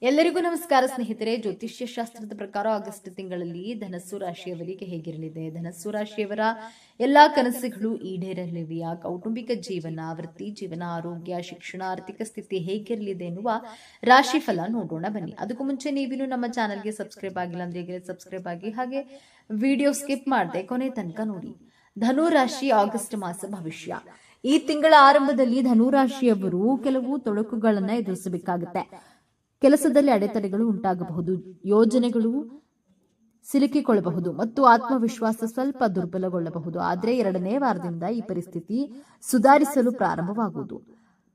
ಎಲ್ಲರಿಗೂ ನಮಸ್ಕಾರ ಸ್ನೇಹಿತರೆ. ಜ್ಯೋತಿಷ್ಯ ಶಾಸ್ತ್ರದ ಪ್ರಕಾರ ಆಗಸ್ಟ್ ತಿಂಗಳಲ್ಲಿ ಧನಸ್ಸು ರಾಶಿಯವರಿಗೆ ಹೇಗಿರಲಿದೆ? ಧನಸ್ಸು ರಾಶಿಯವರ ಎಲ್ಲಾ ಕನಸುಗಳು ಈಡೇರಲಿವೆಯಾ? ಕೌಟುಂಬಿಕ ಜೀವನ, ವೃತ್ತಿ ಜೀವನ, ಆರೋಗ್ಯ, ಶಿಕ್ಷಣ, ಆರ್ಥಿಕ ಸ್ಥಿತಿ ಹೇಗಿರಲಿದೆ ಎನ್ನುವ ರಾಶಿ ಫಲ ನೋಡೋಣ ಬನ್ನಿ. ಅದಕ್ಕೂ ಮುಂಚೆ ನೀವಿನ್ನು ನಮ್ಮ ಚಾನೆಲ್ಗೆ ಸಬ್ಸ್ಕ್ರೈಬ್ ಆಗಿಲ್ಲ ಅಂದ್ರೆ ಈಗಲೇ ಸಬ್ಸ್ಕ್ರೈಬ್ ಆಗಿ, ಹಾಗೆ ವಿಡಿಯೋ ಸ್ಕಿಪ್ ಮಾಡದೆ ಕೊನೆ ತನಕ ನೋಡಿ. ಧನು ರಾಶಿ ಆಗಸ್ಟ್ ಮಾಸ ಭವಿಷ್ಯ. ಈ ತಿಂಗಳ ಆರಂಭದಲ್ಲಿ ಧನು ರಾಶಿಯವರು ಕೆಲವು ತೊಡಕುಗಳನ್ನ ಎದುರಿಸಬೇಕಾಗುತ್ತೆ. ಕೆಲಸದಲ್ಲಿ ಅಡೆತಡೆಗಳು ಉಂಟಾಗಬಹುದು, ಯೋಜನೆಗಳು ಸಿಲುಕಿಕೊಳ್ಳಬಹುದು ಮತ್ತು ಆತ್ಮವಿಶ್ವಾಸ ಸ್ವಲ್ಪ ದುರ್ಬಲಗೊಳ್ಳಬಹುದು. ಆದರೆ ಎರಡನೇ ವಾರದಿಂದ ಈ ಪರಿಸ್ಥಿತಿ ಸುಧಾರಿಸಲು ಪ್ರಾರಂಭವಾಗುವುದು.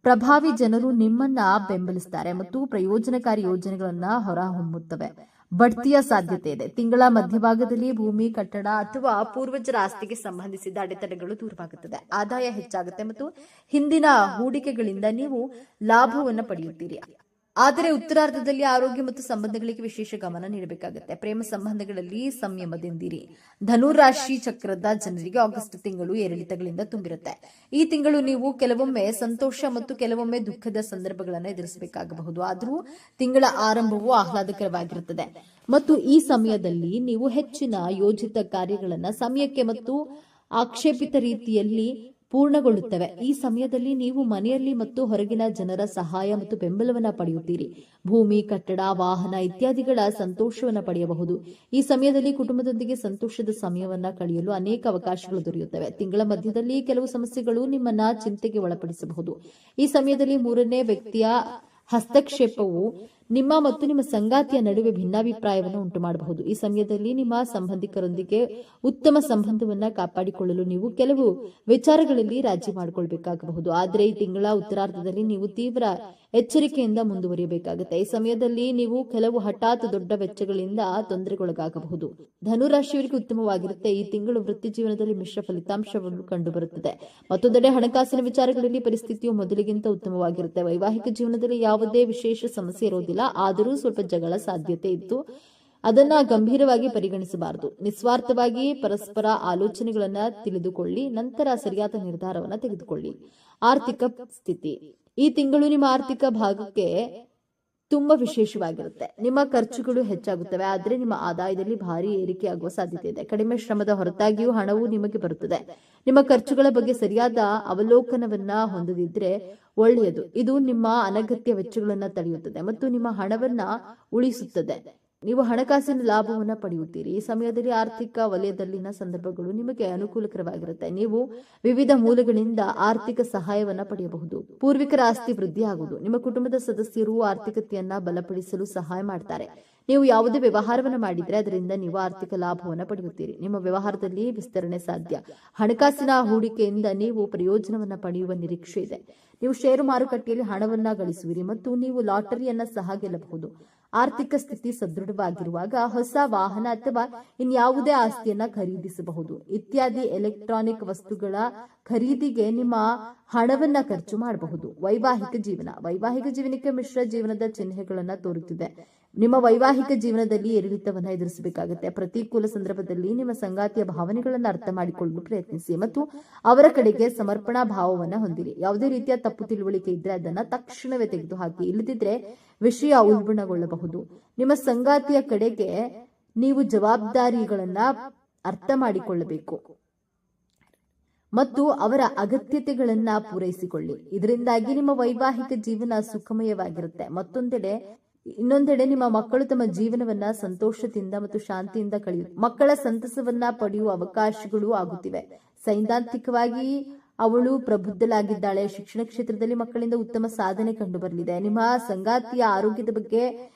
ಪ್ರಭಾವಿ ಜನರು ನಿಮ್ಮನ್ನ ಬೆಂಬಲಿಸುತ್ತಾರೆ ಮತ್ತು ಪ್ರಯೋಜನಕಾರಿ ಯೋಜನೆಗಳನ್ನ ಹೊರಹೊಮ್ಮುತ್ತವೆ. ಬಡ್ತಿಯ ಸಾಧ್ಯತೆ ಇದೆ. ತಿಂಗಳ ಮಧ್ಯಭಾಗದಲ್ಲಿ ಭೂಮಿ, ಕಟ್ಟಡ ಅಥವಾ ಪೂರ್ವಜರ ಆಸ್ತಿಗೆ ಸಂಬಂಧಿಸಿದ ಅಡೆತಡೆಗಳು ದೂರವಾಗುತ್ತದೆ. ಆದಾಯ ಹೆಚ್ಚಾಗುತ್ತೆ ಮತ್ತು ಹಿಂದಿನ ಹೂಡಿಕೆಗಳಿಂದ ನೀವು ಲಾಭವನ್ನು ಪಡೆಯುತ್ತೀರಿ. ಆದರೆ ಉತ್ತರಾರ್ಧದಲ್ಲಿ ಆರೋಗ್ಯ ಮತ್ತು ಸಂಬಂಧಗಳಿಗೆ ವಿಶೇಷ ಗಮನ ನೀಡಬೇಕಾಗುತ್ತೆ. ಪ್ರೇಮ ಸಂಬಂಧಗಳಲ್ಲಿ ಸಂಯಮದಿಂದಿರಿ. ಧನು ರಾಶಿ ಚಕ್ರದ ಜನರಿಗೆ ಆಗಸ್ಟ್ ತಿಂಗಳು ಏರಿಳಿತಗಳಿಂದ ತುಂಬಿರುತ್ತೆ. ಈ ತಿಂಗಳು ನೀವು ಕೆಲವೊಮ್ಮೆ ಸಂತೋಷ ಮತ್ತು ಕೆಲವೊಮ್ಮೆ ದುಃಖದ ಸಂದರ್ಭಗಳನ್ನು ಎದುರಿಸಬೇಕಾಗಬಹುದು. ಆದರೂ ತಿಂಗಳ ಆರಂಭವು ಆಹ್ಲಾದಕರವಾಗಿರುತ್ತದೆ ಮತ್ತು ಈ ಸಮಯದಲ್ಲಿ ನೀವು ಹೆಚ್ಚಿನ ಯೋಜಿತ ಕಾರ್ಯಗಳನ್ನು ಸಮಯಕ್ಕೆ ಮತ್ತು ಆಕ್ಷೇಪಿತ ರೀತಿಯಲ್ಲಿ ಪೂರ್ಣಗೊಳ್ಳುತ್ತವೆ. ಈ ಸಮಯದಲ್ಲಿ ನೀವು ಮನೆಯಲ್ಲಿ ಮತ್ತು ಹೊರಗಿನ ಜನರ ಸಹಾಯ ಮತ್ತು ಬೆಂಬಲವನ್ನು ಪಡೆಯುತ್ತೀರಿ. ಭೂಮಿ, ಕಟ್ಟಡ, ವಾಹನ ಇತ್ಯಾದಿಗಳ ಸಂತೋಷವನ್ನು ಪಡೆಯಬಹುದು. ಈ ಸಮಯದಲ್ಲಿ ಕುಟುಂಬದೊಂದಿಗೆ ಸಂತೋಷದ ಸಮಯವನ್ನ ಕಳೆಯಲು ಅನೇಕ ಅವಕಾಶಗಳು ದೊರೆಯುತ್ತವೆ. ತಿಂಗಳ ಮಧ್ಯದಲ್ಲಿ ಕೆಲವು ಸಮಸ್ಯೆಗಳು ನಿಮ್ಮನ್ನ ಚಿಂತೆಗೆ ಒಳಪಡಿಸಬಹುದು. ಈ ಸಮಯದಲ್ಲಿ ಮೂರನೇ ವ್ಯಕ್ತಿಯ ಹಸ್ತಕ್ಷೇಪವು ನಿಮ್ಮ ಮತ್ತು ನಿಮ್ಮ ಸಂಗಾತಿಯ ನಡುವೆ ಭಿನ್ನಾಭಿಪ್ರಾಯವನ್ನು ಉಂಟು ಮಾಡಬಹುದು. ಈ ಸಮಯದಲ್ಲಿ ನಿಮ್ಮ ಸಂಬಂಧಿಕರೊಂದಿಗೆ ಉತ್ತಮ ಸಂಬಂಧವನ್ನ ಕಾಪಾಡಿಕೊಳ್ಳಲು ನೀವು ಕೆಲವು ವಿಚಾರಗಳಲ್ಲಿ ರಾಜಿ ಮಾಡಿಕೊಳ್ಬೇಕಾಗಬಹುದು. ಆದರೆ ಈ ತಿಂಗಳ ಉತ್ತರಾರ್ಧದಲ್ಲಿ ನೀವು ತೀವ್ರ ಎಚ್ಚರಿಕೆಯಿಂದ ಮುಂದುವರಿಯಬೇಕಾಗುತ್ತೆ. ಈ ಸಮಯದಲ್ಲಿ ನೀವು ಕೆಲವು ಹಠಾತ್ ದೊಡ್ಡ ವೆಚ್ಚಗಳಿಂದ ತೊಂದರೆಗೊಳಗಾಗಬಹುದು. ಧನುರಾಶಿಯವರಿಗೆ ಉತ್ತಮವಾಗಿರುತ್ತೆ. ಈ ತಿಂಗಳು ವೃತ್ತಿ ಜೀವನದಲ್ಲಿ ಮಿಶ್ರ ಫಲಿತಾಂಶವನ್ನು ಕಂಡುಬರುತ್ತದೆ. ಮತ್ತೊಂದೆಡೆ ಹಣಕಾಸಿನ ವಿಚಾರಗಳಲ್ಲಿ ಪರಿಸ್ಥಿತಿಯು ಮೊದಲಿಗಿಂತ ಉತ್ತಮವಾಗಿರುತ್ತೆ. ವೈವಾಹಿಕ ಜೀವನದಲ್ಲಿ ಯಾವುದೇ ವಿಶೇಷ ಸಮಸ್ಯೆ ಇರೋದಿಲ್ಲ, ಆದರೂ ಸ್ವಲ್ಪ ಜಗಳ ಸಾಧ್ಯತೆ ಇದ್ದು ಅದನ್ನ ಗಂಭೀರವಾಗಿ ಪರಿಗಣಿಸಬಾರದು. ನಿಸ್ವಾರ್ಥವಾಗಿ ಪರಸ್ಪರ ಆಲೋಚನೆಗಳನ್ನ ತಿಳಿದುಕೊಳ್ಳಿ, ನಂತರ ಸರಿಯಾದ ನಿರ್ಧಾರವನ್ನ ತೆಗೆದುಕೊಳ್ಳಿ. ಆರ್ಥಿಕ ಸ್ಥಿತಿ. ಈ ತಿಂಗಳು ನಿಮ್ಮ ಆರ್ಥಿಕ ಭಾಗಕ್ಕೆ ತುಂಬಾ ವಿಶೇಷವಾಗಿರುತ್ತೆ. ನಿಮ್ಮ ಖರ್ಚುಗಳು ಹೆಚ್ಚಾಗುತ್ತವೆ, ಆದರೆ ನಿಮ್ಮ ಆದಾಯದಲ್ಲಿ ಭಾರಿ ಏರಿಕೆಯಾಗುವ ಸಾಧ್ಯತೆ ಇದೆ. ಕಡಿಮೆ ಶ್ರಮದ ಹೊರತಾಗಿಯೂ ಹಣವು ನಿಮಗೆ ಬರುತ್ತದೆ. ನಿಮ್ಮ ಖರ್ಚುಗಳ ಬಗ್ಗೆ ಸರಿಯಾದ ಅವಲೋಕನವನ್ನ ಹೊಂದದಿದ್ರೆ ಒಳ್ಳೆಯದು. ಇದು ನಿಮ್ಮ ಅನಗತ್ಯ ವೆಚ್ಚಗಳನ್ನ ತಡೆಯುತ್ತದೆ ಮತ್ತು ನಿಮ್ಮ ಹಣವನ್ನ ಉಳಿಸುತ್ತದೆ. ನೀವು ಹಣಕಾಸಿನ ಲಾಭವನ್ನು ಪಡೆಯುತ್ತೀರಿ. ಈ ಸಮಯದಲ್ಲಿ ಆರ್ಥಿಕ ವಲಯದಲ್ಲಿನ ಸಂದರ್ಭಗಳು ನಿಮಗೆ ಅನುಕೂಲಕರವಾಗಿರುತ್ತೆ. ನೀವು ವಿವಿಧ ಮೂಲಗಳಿಂದ ಆರ್ಥಿಕ ಸಹಾಯವನ್ನ ಪಡೆಯಬಹುದು. ಪೂರ್ವಿಕರ ಆಸ್ತಿ ವೃದ್ಧಿಯಾಗುವುದು. ನಿಮ್ಮ ಕುಟುಂಬದ ಸದಸ್ಯರು ಆರ್ಥಿಕತೆಯನ್ನ ಬಲಪಡಿಸಲು ಸಹಾಯ ಮಾಡ್ತಾರೆ. ನೀವು ಯಾವುದೇ ವ್ಯವಹಾರವನ್ನು ಮಾಡಿದ್ರೆ ಅದರಿಂದ ನೀವು ಆರ್ಥಿಕ ಲಾಭವನ್ನು ಪಡೆಯುತ್ತೀರಿ. ನಿಮ್ಮ ವ್ಯವಹಾರದಲ್ಲಿ ವಿಸ್ತರಣೆ ಸಾಧ್ಯ. ಹಣಕಾಸಿನ ಹೂಡಿಕೆಯಿಂದ ನೀವು ಪ್ರಯೋಜನವನ್ನ ಪಡೆಯುವ ನಿರೀಕ್ಷೆ ಇದೆ. ನೀವು ಷೇರು ಮಾರುಕಟ್ಟೆಯಲ್ಲಿ ಹಣವನ್ನ ಗಳಿಸುವಿರಿ ಮತ್ತು ನೀವು ಲಾಟರಿಯನ್ನ ಸಹ ಗೆಲ್ಲಬಹುದು. ಆರ್ಥಿಕ ಸ್ಥಿತಿ ಸದೃಢವಾಗಿರುವಾಗ ಹೊಸ ವಾಹನ ಅಥವಾ ಇನ್ಯಾವುದೇ ಆಸ್ತಿಯನ್ನ ಖರೀದಿಸಬಹುದು. ಇತ್ಯಾದಿ ಎಲೆಕ್ಟ್ರಾನಿಕ್ ವಸ್ತುಗಳ ಖರೀದಿಗೆ ನಿಮ್ಮ ಹಣವನ್ನ ಖರ್ಚು ಮಾಡಬಹುದು. ವೈವಾಹಿಕ ಜೀವನ. ವೈವಾಹಿಕ ಜೀವನಕ್ಕೆ ಮಿಶ್ರ ಜೀವನದ ಚಿಹ್ನೆಗಳನ್ನ ತೋರುತ್ತಿದೆ. ನಿಮ್ಮ ವೈವಾಹಿಕ ಜೀವನದಲ್ಲಿ ಏರಿಳಿತವನ್ನ ಎದುರಿಸಬೇಕಾಗುತ್ತೆ. ಪ್ರತಿಕೂಲ ಸಂದರ್ಭದಲ್ಲಿ ನಿಮ್ಮ ಸಂಗಾತಿಯ ಭಾವನೆಗಳನ್ನು ಅರ್ಥ ಮಾಡಿಕೊಳ್ಳಲು ಪ್ರಯತ್ನಿಸಿ ಮತ್ತು ಅವರ ಕಡೆಗೆ ಸಮರ್ಪಣಾ ಭಾವವನ್ನ ಹೊಂದಿರಿ. ಯಾವುದೇ ರೀತಿಯ ತಪ್ಪು ತಿಳುವಳಿಕೆ ಇದ್ರೆ ಅದನ್ನ ತಕ್ಷಣವೇ ತೆಗೆದುಹಾಕಿ, ಇಲ್ಲದಿದ್ರೆ ವಿಷಯ ಉಲ್ಬಣಗೊಳ್ಳಬಹುದು. ನಿಮ್ಮ ಸಂಗಾತಿಯ ಕಡೆಗೆ ನೀವು ಜವಾಬ್ದಾರಿಗಳನ್ನ ಅರ್ಥ ಮಾಡಿಕೊಳ್ಳಬೇಕು ಮತ್ತು ಅವರ ಅಗತ್ಯತೆಗಳನ್ನ ಪೂರೈಸಿಕೊಳ್ಳಿ. ಇದರಿಂದಾಗಿ ನಿಮ್ಮ ವೈವಾಹಿಕ ಜೀವನ ಸುಖಮಯವಾಗಿರುತ್ತೆ. ಇನ್ನೊಂದೆಡೆ ನಿಮ್ಮ ಮಕ್ಕಳು ತಮ್ಮ ಜೀವನವನ್ನ ಸಂತೋಷದಿಂದ ಮತ್ತು ಶಾಂತಿಯಿಂದ ಕಳೆಯುತ್ತಾರೆ. ಮಕ್ಕಳ ಸಂತಸವನ್ನ ಪಡೆಯುವ ಅವಕಾಶಗಳು ಆಗುತ್ತಿವೆ. ಸೈದ್ಧಾಂತಿಕವಾಗಿ ಅವಳು ಪ್ರಬುದ್ಧಳಾಗಿದ್ದಾಳೆ. ಶಿಕ್ಷಣ ಕ್ಷೇತ್ರದಲ್ಲಿ ಮಕ್ಕಳಿಂದ ಉತ್ತಮ ಸಾಧನೆ ಕಂಡುಬರಲಿದೆ. ನಿಮ್ಮ ಸಂಗಾತಿಯ ಆರೋಗ್ಯದ ಬಗ್ಗೆ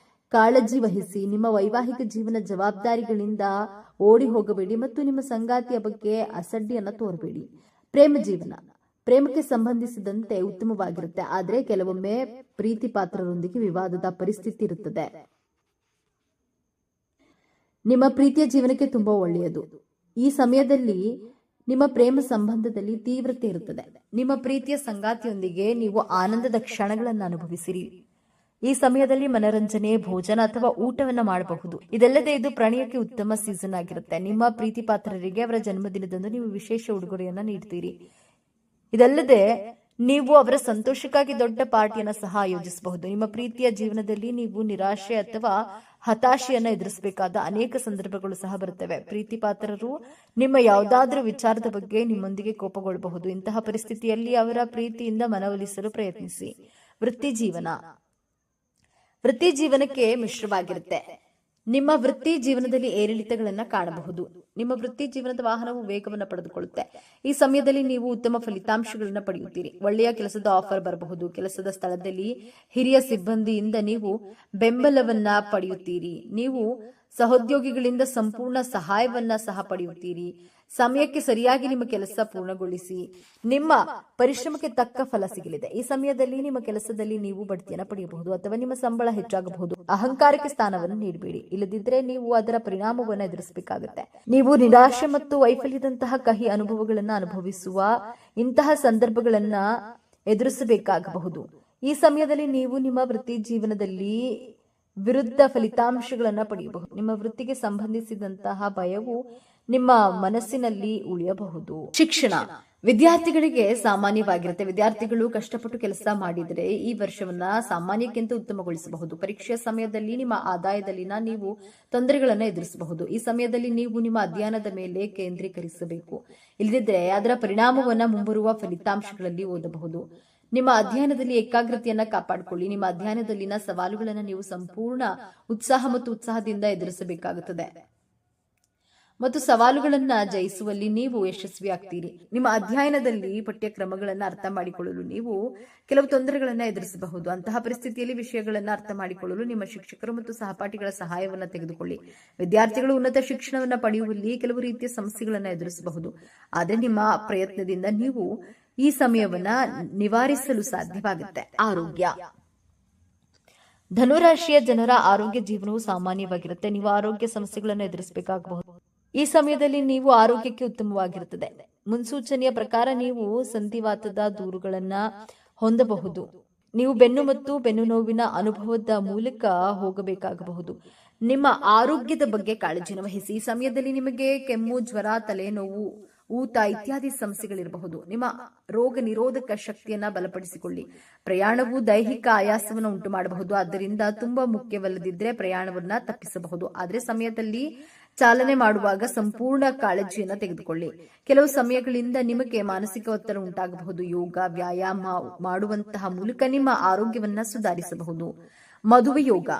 ಕಾಳಜಿ ವಹಿಸಿ. ನಿಮ್ಮ ವೈವಾಹಿಕ ಜೀವನ ಜವಾಬ್ದಾರಿಗಳಿಂದ ಓಡಿ ಹೋಗಬೇಡಿ ಮತ್ತು ನಿಮ್ಮ ಸಂಗಾತಿಯ ಬಗ್ಗೆ ಅಸಡ್ಡೆಯನ್ನ ತೋರಬೇಡಿ. ಪ್ರೇಮ ಜೀವನ. ಪ್ರೇಮಕ್ಕೆ ಸಂಬಂಧಿಸಿದಂತೆ ಉತ್ತಮವಾಗಿರುತ್ತೆ, ಆದರೆ ಕೆಲವೊಮ್ಮೆ ಪ್ರೀತಿ ಪಾತ್ರರೊಂದಿಗೆ ವಿವಾದದ ಪರಿಸ್ಥಿತಿ ಇರುತ್ತದೆ. ನಿಮ್ಮ ಪ್ರೀತಿಯ ಜೀವನಕ್ಕೆ ತುಂಬಾ ಒಳ್ಳೆಯದು. ಈ ಸಮಯದಲ್ಲಿ ನಿಮ್ಮ ಪ್ರೇಮ ಸಂಬಂಧದಲ್ಲಿ ತೀವ್ರತೆ ಇರುತ್ತದೆ. ನಿಮ್ಮ ಪ್ರೀತಿಯ ಸಂಗಾತಿಯೊಂದಿಗೆ ನೀವು ಆನಂದದ ಕ್ಷಣಗಳನ್ನು ಅನುಭವಿಸಿರಿ. ಈ ಸಮಯದಲ್ಲಿ ಮನರಂಜನೆ, ಭೋಜನ ಅಥವಾ ಊಟವನ್ನ ಮಾಡಬಹುದು. ಇದಲ್ಲದೆ ಇದು ಪ್ರಣಯಕ್ಕೆ ಉತ್ತಮ ಸೀಸನ್ ಆಗಿರುತ್ತೆ. ನಿಮ್ಮ ಪ್ರೀತಿ ಪಾತ್ರರಿಗೆ ಅವರ ಜನ್ಮದಿನದಂದು ನೀವು ವಿಶೇಷ ಉಡುಗೊರೆಯನ್ನ ನೀಡ್ತೀರಿ. ಇದಲ್ಲದೆ ನೀವು ಅವರ ಸಂತೋಷಕ್ಕಾಗಿ ದೊಡ್ಡ ಪಾರ್ಟಿಯನ್ನು ಸಹ ಆಯೋಜಿಸಬಹುದು. ನಿಮ್ಮ ಪ್ರೀತಿಯ ಜೀವನದಲ್ಲಿ ನೀವು ನಿರಾಶೆ ಅಥವಾ ಹತಾಶೆಯನ್ನ ಎದುರಿಸಬೇಕಾದ ಅನೇಕ ಸಂದರ್ಭಗಳು ಸಹ ಬರುತ್ತವೆ. ಪ್ರೀತಿ ಪಾತ್ರರು ನಿಮ್ಮ ಯಾವುದಾದ್ರೂ ವಿಚಾರದ ಬಗ್ಗೆ ನಿಮ್ಮೊಂದಿಗೆ ಕೋಪಗೊಳ್ಳಬಹುದು. ಇಂತಹ ಪರಿಸ್ಥಿತಿಯಲ್ಲಿ ಅವರ ಪ್ರೀತಿಯಿಂದ ಮನವೊಲಿಸಲು ಪ್ರಯತ್ನಿಸಿ. ವೃತ್ತಿ ಜೀವನಕ್ಕೆ ಮಿಶ್ರವಾಗಿರುತ್ತೆ. ನಿಮ್ಮ ವೃತ್ತಿ ಜೀವನದಲ್ಲಿ ಏರಿಳಿತಗಳನ್ನು ಕಾಣಬಹುದು. ನಿಮ್ಮ ವೃತ್ತಿ ಜೀವನದ ವಾಹನವು ವೇಗವನ್ನು ಪಡೆದುಕೊಳ್ಳುತ್ತೆ. ಈ ಸಮಯದಲ್ಲಿ ನೀವು ಉತ್ತಮ ಫಲಿತಾಂಶಗಳನ್ನು ಪಡೆಯುತ್ತೀರಿ. ಒಳ್ಳೆಯ ಕೆಲಸದ ಆಫರ್ ಬರಬಹುದು. ಕೆಲಸದ ಸ್ಥಳದಲ್ಲಿ ಹಿರಿಯ ಸಿಬ್ಬಂದಿಯಿಂದ ನೀವು ಬೆಂಬಲವನ್ನ ಪಡೆಯುತ್ತೀರಿ. ನೀವು ಸಹೋದ್ಯೋಗಿಗಳಿಂದ ಸಂಪೂರ್ಣ ಸಹಾಯವನ್ನ ಸಹ ಪಡೆಯುತ್ತೀರಿ. ಸಮಯಕ್ಕೆ ಸರಿಯಾಗಿ ನಿಮ್ಮ ಕೆಲಸ ಪೂರ್ಣಗೊಳಿಸಿ. ನಿಮ್ಮ ಪರಿಶ್ರಮಕ್ಕೆ ತಕ್ಕ ಫಲ ಸಿಗಲಿದೆ. ಈ ಸಮಯದಲ್ಲಿ ನಿಮ್ಮ ಕೆಲಸದಲ್ಲಿ ನೀವು ಬಡ್ತಿಯನ್ನು ಪಡೆಯಬಹುದು ಅಥವಾ ನಿಮ್ಮ ಸಂಬಳ ಹೆಚ್ಚಾಗಬಹುದು. ಅಹಂಕಾರಕ್ಕೆ ಸ್ಥಾನವನ್ನು ನೀಡಬೇಡಿ, ಇಲ್ಲದಿದ್ದರೆ ನೀವು ಅದರ ಪರಿಣಾಮವನ್ನು ಎದುರಿಸಬೇಕಾಗುತ್ತೆ. ನೀವು ನಿರಾಶೆ ಮತ್ತು ವೈಫಲ್ಯದಂತಹ ಕಹಿ ಅನುಭವಗಳನ್ನು ಅನುಭವಿಸುವ ಇಂತಹ ಸಂದರ್ಭಗಳನ್ನ ಎದುರಿಸಬೇಕಾಗಬಹುದು. ಈ ಸಮಯದಲ್ಲಿ ನೀವು ನಿಮ್ಮ ವೃತ್ತಿ ಜೀವನದಲ್ಲಿ ವಿರುದ್ಧ ಫಲಿತಾಂಶಗಳನ್ನು ಪಡೆಯಬಹುದು. ನಿಮ್ಮ ವೃತ್ತಿಗೆ ಸಂಬಂಧಿಸಿದಂತಹ ಭಯವು ನಿಮ್ಮ ಮನಸ್ಸಿನಲ್ಲಿ ಉಳಿಯಬಹುದು. ಶಿಕ್ಷಣ ವಿದ್ಯಾರ್ಥಿಗಳಿಗೆ ಸಾಮಾನ್ಯವಾಗಿರುತ್ತೆ. ವಿದ್ಯಾರ್ಥಿಗಳು ಕಷ್ಟಪಟ್ಟು ಕೆಲಸ ಮಾಡಿದರೆ ಈ ವರ್ಷವನ್ನ ಸಾಮಾನ್ಯಕ್ಕಿಂತ ಉತ್ತಮಗೊಳಿಸಬಹುದು. ಪರೀಕ್ಷೆಯ ಸಮಯದಲ್ಲಿ ನಿಮ್ಮ ಆದಾಯದಲ್ಲಿನ ನೀವು ತೊಂದರೆಗಳನ್ನು ಎದುರಿಸಬಹುದು. ಈ ಸಮಯದಲ್ಲಿ ನೀವು ನಿಮ್ಮ ಅಧ್ಯಯನದ ಮೇಲೆ ಕೇಂದ್ರೀಕರಿಸಬೇಕು, ಇಲ್ಲದಿದ್ದರೆ ಅದರ ಪರಿಣಾಮವನ್ನ ಮುಂಬರುವ ಫಲಿತಾಂಶಗಳಲ್ಲಿ ಓದಬಹುದು. ನಿಮ್ಮ ಅಧ್ಯಯನದಲ್ಲಿ ಏಕಾಗ್ರತೆಯನ್ನ ಕಾಪಾಡಿಕೊಳ್ಳಿ. ನಿಮ್ಮ ಅಧ್ಯಯನದಲ್ಲಿನ ಸವಾಲುಗಳನ್ನು ನೀವು ಸಂಪೂರ್ಣ ಉತ್ಸಾಹ ಮತ್ತು ಉತ್ಸಾಹದಿಂದ ಎದುರಿಸಬೇಕಾಗುತ್ತದೆ ಮತ್ತು ಸವಾಲುಗಳನ್ನ ಜಯಿಸುವಲ್ಲಿ ನೀವು ಯಶಸ್ವಿಯಾಗ್ತೀರಿ. ನಿಮ್ಮ ಅಧ್ಯಯನದಲ್ಲಿ ಪಠ್ಯಕ್ರಮಗಳನ್ನು ಅರ್ಥ ಮಾಡಿಕೊಳ್ಳಲು ನೀವು ಕೆಲವು ತೊಂದರೆಗಳನ್ನು ಎದುರಿಸಬಹುದು. ಅಂತಹ ಪರಿಸ್ಥಿತಿಯಲ್ಲಿ ವಿಷಯಗಳನ್ನು ಅರ್ಥ ಮಾಡಿಕೊಳ್ಳಲು ನಿಮ್ಮ ಶಿಕ್ಷಕರು ಮತ್ತು ಸಹಪಾಠಿಗಳ ಸಹಾಯವನ್ನು ತೆಗೆದುಕೊಳ್ಳಿ. ವಿದ್ಯಾರ್ಥಿಗಳು ಉನ್ನತ ಶಿಕ್ಷಣವನ್ನು ಪಡೆಯುವಲ್ಲಿ ಕೆಲವು ರೀತಿಯ ಸಮಸ್ಯೆಗಳನ್ನು ಎದುರಿಸಬಹುದು, ಆದರೆ ನಿಮ್ಮ ಪ್ರಯತ್ನದಿಂದ ನೀವು ಈ ಸಮಯವನ್ನ ನಿವಾರಿಸಲು ಸಾಧ್ಯವಾಗುತ್ತೆ. ಆರೋಗ್ಯ ಧನುರಾಶಿಯ ಜನರ ಆರೋಗ್ಯ ಜೀವನವು ಸಾಮಾನ್ಯವಾಗಿರುತ್ತೆ. ನೀವು ಆರೋಗ್ಯ ಸಮಸ್ಯೆಗಳನ್ನು ಎದುರಿಸಬೇಕಾಗಬಹುದು. ಈ ಸಮಯದಲ್ಲಿ ನೀವು ಆರೋಗ್ಯಕ್ಕೆ ಉತ್ತಮವಾಗಿರುತ್ತದೆ. ಮುನ್ಸೂಚನೆಯ ಪ್ರಕಾರ ನೀವು ಸಂಧಿವಾತದ ದೂರುಗಳನ್ನ ಹೊಂದಬಹುದು. ನೀವು ಬೆನ್ನು ಮತ್ತು ಬೆನ್ನು ನೋವಿನ ಅನುಭವದ ಮೂಲಕ ಹೋಗಬೇಕಾಗಬಹುದು. ನಿಮ್ಮ ಆರೋಗ್ಯದ ಬಗ್ಗೆ ಕಾಳಜಿನ ವಹಿಸಿ. ಈ ಸಮಯದಲ್ಲಿ ನಿಮಗೆ ಕೆಮ್ಮು, ಜ್ವರ, ತಲೆನೋವು, ಊತ ಇತ್ಯಾದಿ ಸಮಸ್ಯೆಗಳಿರಬಹುದು. ನಿಮ್ಮ ರೋಗ ನಿರೋಧಕ ಶಕ್ತಿಯನ್ನ ಬಲಪಡಿಸಿಕೊಳ್ಳಿ. ಪ್ರಯಾಣವು ದೈಹಿಕ ಆಯಾಸವನ್ನು ಉಂಟು ಮಾಡಬಹುದು, ಆದ್ದರಿಂದ ತುಂಬಾ ಮುಖ್ಯವಲ್ಲದಿದ್ದರೆ ಪ್ರಯಾಣವನ್ನ ತಪ್ಪಿಸಬಹುದು. ಆದರೆ ಸಮಯದಲ್ಲಿ ಚಾಲನೆ ಮಾಡುವಾಗ ಸಂಪೂರ್ಣ ಕಾಳಜಿಯನ್ನ ತೆಗೆದುಕೊಳ್ಳಿ. ಕೆಲವು ಸಮಯಗಳಿಂದ ನಿಮಗೆ ಮಾನಸಿಕ ಒತ್ತಡ ಉಂಟಾಗಬಹುದು. ಯೋಗ, ವ್ಯಾಯಾಮ ಮಾಡುವಂತಹ ಮೂಲಕ ನಿಮ್ಮ ಆರೋಗ್ಯವನ್ನ ಸುಧಾರಿಸಬಹುದು. ಮದುವೆ ಯೋಗ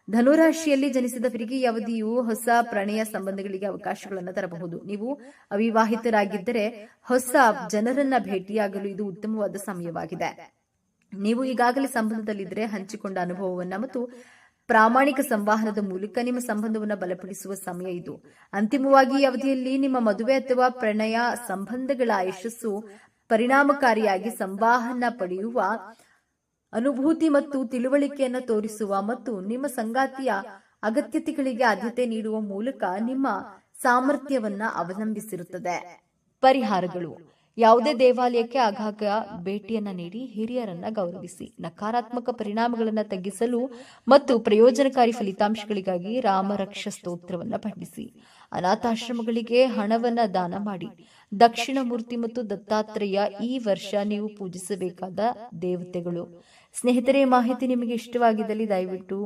ಧನುರಾಶಿಯಲ್ಲಿ ಜನಿಸಿದವರಿಗೆ ಈ ಅವಧಿಯು ಹೊಸ ಪ್ರಣಯ ಸಂಬಂಧಗಳಿಗೆ ಅವಕಾಶಗಳನ್ನು ತರಬಹುದು. ನೀವು ಅವಿವಾಹಿತರಾಗಿದ್ದರೆ ಹೊಸ ಜನರನ್ನ ಭೇಟಿಯಾಗಲು ಇದು ಉತ್ತಮವಾದ ಸಮಯವಾಗಿದೆ. ನೀವು ಈಗಾಗಲೇ ಸಂಬಂಧದಲ್ಲಿದ್ದರೆ ಹಂಚಿಕೊಂಡ ಅನುಭವವನ್ನ ಮತ್ತು ಪ್ರಾಮಾಣಿಕ ಸಂವಹನದ ಮೂಲಕ ನಿಮ್ಮ ಸಂಬಂಧವನ್ನು ಬಲಪಡಿಸುವ ಸಮಯ ಇದು. ಅಂತಿಮವಾಗಿ ಈ ಅವಧಿಯಲ್ಲಿ ನಿಮ್ಮ ಮದುವೆ ಅಥವಾ ಪ್ರಣಯ ಸಂಬಂಧಗಳ ಯಶಸ್ಸು ಪರಿಣಾಮಕಾರಿಯಾಗಿ ಸಂವಹನ ಪಡೆಯುವ ಅನುಭೂತಿ ಮತ್ತು ತಿಳುವಳಿಕೆಯನ್ನು ತೋರಿಸುವ ಮತ್ತು ನಿಮ್ಮ ಸಂಗಾತಿಯ ಅಗತ್ಯತೆಗಳಿಗೆ ಆದ್ಯತೆ ನೀಡುವ ಮೂಲಕ ನಿಮ್ಮ ಸಾಮರ್ಥ್ಯವನ್ನ ಅವಲಂಬಿಸಿರುತ್ತದೆ. ಪರಿಹಾರಗಳು ಯಾವುದೇ ದೇವಾಲಯಕ್ಕೆ ಆಗಾಗ ಭೇಟಿಯನ್ನ ನೀಡಿ ಹಿರಿಯರನ್ನ ಗೌರವಿಸಿ. ನಕಾರಾತ್ಮಕ ಪರಿಣಾಮಗಳನ್ನು ತಗ್ಗಿಸಲು ಮತ್ತು ಪ್ರಯೋಜನಕಾರಿ ಫಲಿತಾಂಶಗಳಿಗಾಗಿ ರಾಮರಕ್ಷ ಸ್ತೋತ್ರವನ್ನು ಪಠಿಸಿ. ಅನಾಥಾಶ್ರಮಗಳಿಗೆ ಹಣವನ್ನ ದಾನ ಮಾಡಿ. ದಕ್ಷಿಣ ಮೂರ್ತಿ ಮತ್ತು ದತ್ತಾತ್ರೇಯ ಈ ವರ್ಷ ನೀವು ಪೂಜಿಸಬೇಕಾದ ದೇವತೆಗಳು. ಸ್ನೇಹಿತರೆ, ಮಾಹಿತಿ ನಿಮಗೆ ಇಷ್ಟವಾಗಿದ್ದಲ್ಲಿ ದಯವಿಟ್ಟು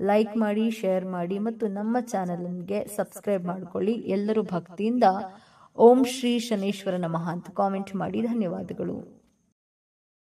ಲೈಕ್ ಮಾಡಿ, ಶೇರ್ ಮಾಡಿ ಮತ್ತು ನಮ್ಮ ಚಾನೆಲ್ಗೆ ಸಬ್ಸ್ಕ್ರೈಬ್ ಮಾಡಿಕೊಳ್ಳಿ. ಎಲ್ಲರೂ ಭಕ್ತಿಯಿಂದ ಓಂ ಶ್ರೀ ಶನೇಶ್ವರ ನಮಃ ಅಂತ ಕಾಮೆಂಟ್ ಮಾಡಿ. ಧನ್ಯವಾದಗಳು.